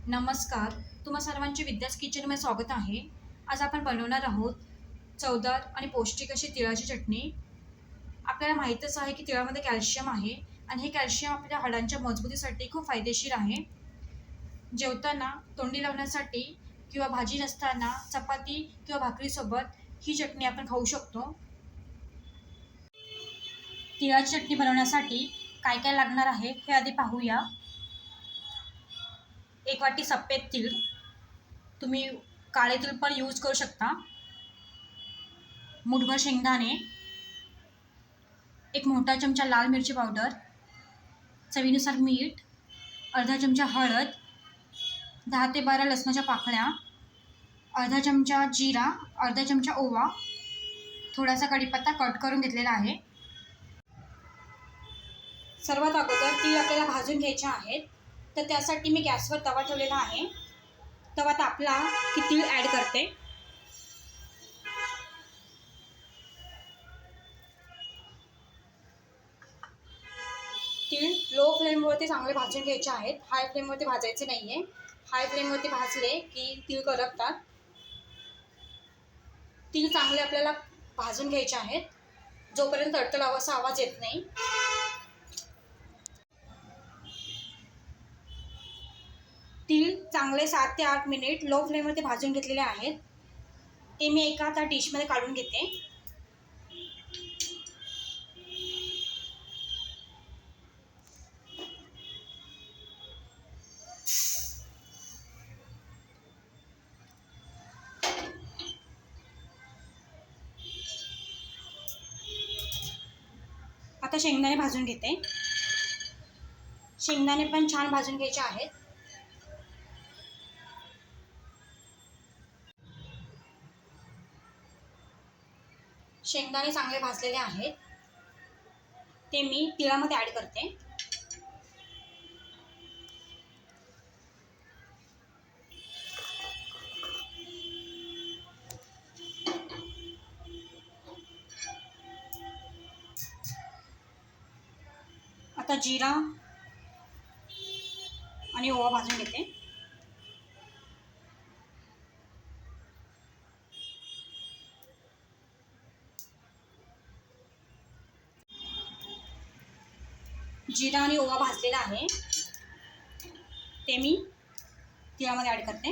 नमस्कार. तुम्हा सर्वांचे विद्यास किचनमध्ये स्वागत आहे. आज आपण बनवणार आहोत चवदार आणि पौष्टिक अशी तिळाची चटणी. आपल्याला माहीतच आहे की तिळामध्ये कॅल्शियम आहे आणि हे कॅल्शियम आपल्या हाडांच्या मजबूतीसाठी खूप फायदेशीर आहे. जेवताना तोंडी लावण्यासाठी किंवा भाजी नसताना चपाती किंवा भाकरीसोबत ही चटणी आपण खाऊ शकतो. तिळाची चटणी बनवण्यासाठी काय काय लागणार आहे हे आधी पाहूया. 1 वाटी सफेद तीळ, तुम्ही काळे तीळ पण यूज करू शकता. मुठभर शेंगदाणे, 1 मोठा चमचा लाल मिरची पावडर, चवीनुसार मीठ, अर्धा चमचा हळद, 10 ते 12 लसणाच्या पाकळ्या, अर्धा चमचा जिरा, अर्धा चमचा ओवा, थोडासा कढीपत्ता कट करून घेतलेला आहे. सर्वात अगोदर तीळ आपल्याला भाजून घ्यायचे आहेत, तर त्यासाठी मी गॅसवर तवा ठेवलेला आहे. तवा तापला की तीळ ॲड करते. तीळ लो फ्लेमवरती चांगले भाजून घ्यायचे आहेत. हाय फ्लेमवरती भाजायचे नाही आहे. हाय फ्लेमवरती भाजले की तीळ करपतात. तीळ चांगले आपल्याला भाजून घ्यायचे आहेत, जोपर्यंत तडतडावा असा आवाज येत नाही. तीळ चांगले 7 ते 8 मिनिट लो फ्लेमवरती भाजून घेतलेले आहेत. ते मी एका आता डिशमध्ये काढून घेते. आता शेंगदाणे भाजून घेते. शेंगदाणे पण छान भाजून घ्यायचे आहेत. शेंगदाणे चांगले भाजलेले आहेत, ते मी तिळामध्ये ॲड करते. आता जिरा आणि ओवा भाजून घेते. जिरा आणि ओवा भाजलेला आहे, ते मी तिळामध्ये ॲड करते.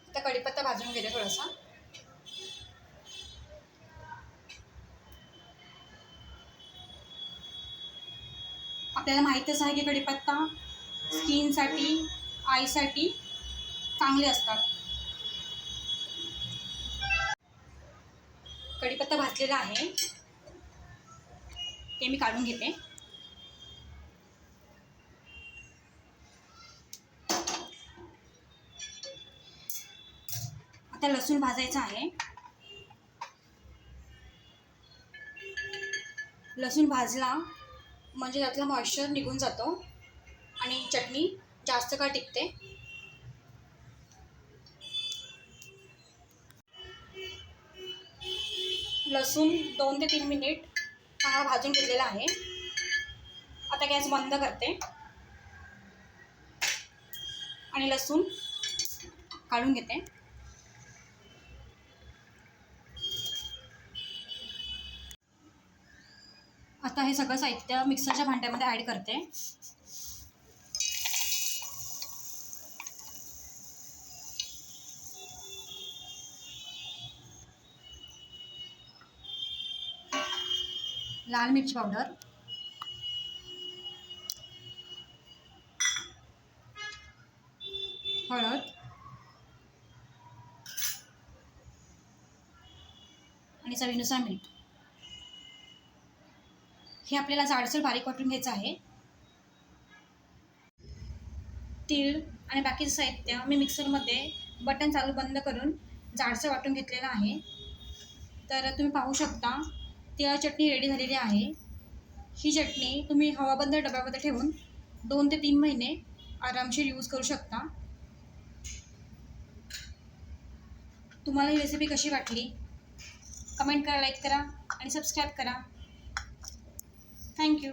आता कढीपत्ता भाजून घेते थोडासा. आपल्याला माहीतच आहे की कढीपत्ता स्किनसाठी, आईसाठी चांगले असतात. कढीपत्ता भाजलेला आहे, ते मी काढून घेते. आता लसूण भाजायचा आहे. लसूण भाजला म्हणजे त्यातला मॉइश्चर निघून जातो आणि चटणी जास्त काळ टिकते. लसूण 2 ते 3 मिनिट चांगला भाजून घेतलेला आहे. आता गॅस बंद करते आणि लसूण काढून घेते. आता हे सगळं साहित्य मिक्सरच्या भांड्यामध्ये ॲड करते. लाल मिरची पावडर, हळद आणि चवीनुसार मीठ. हे आपल्याला जाडसर बारीक वाटून घ्यायचं आहे. तीळ आणि बाकीचं साहित्य मी मिक्सरमध्ये बटन चालू बंद करून जाडसर वाटून घेतलेलं आहे. तर तुम्ही पाहू शकता तिळाची चटणी रेडी झालेली आहे. ही चटणी तुम्ही हवाबंद डब्यामध्ये ठेवून 2 ते 3 महिने आरामशीर यूज करू शकता. तुम्हाला ही रेसिपी कशी वाटली कमेंट करा, लाईक करा आणि सबस्क्राईब करा. थँक्यू.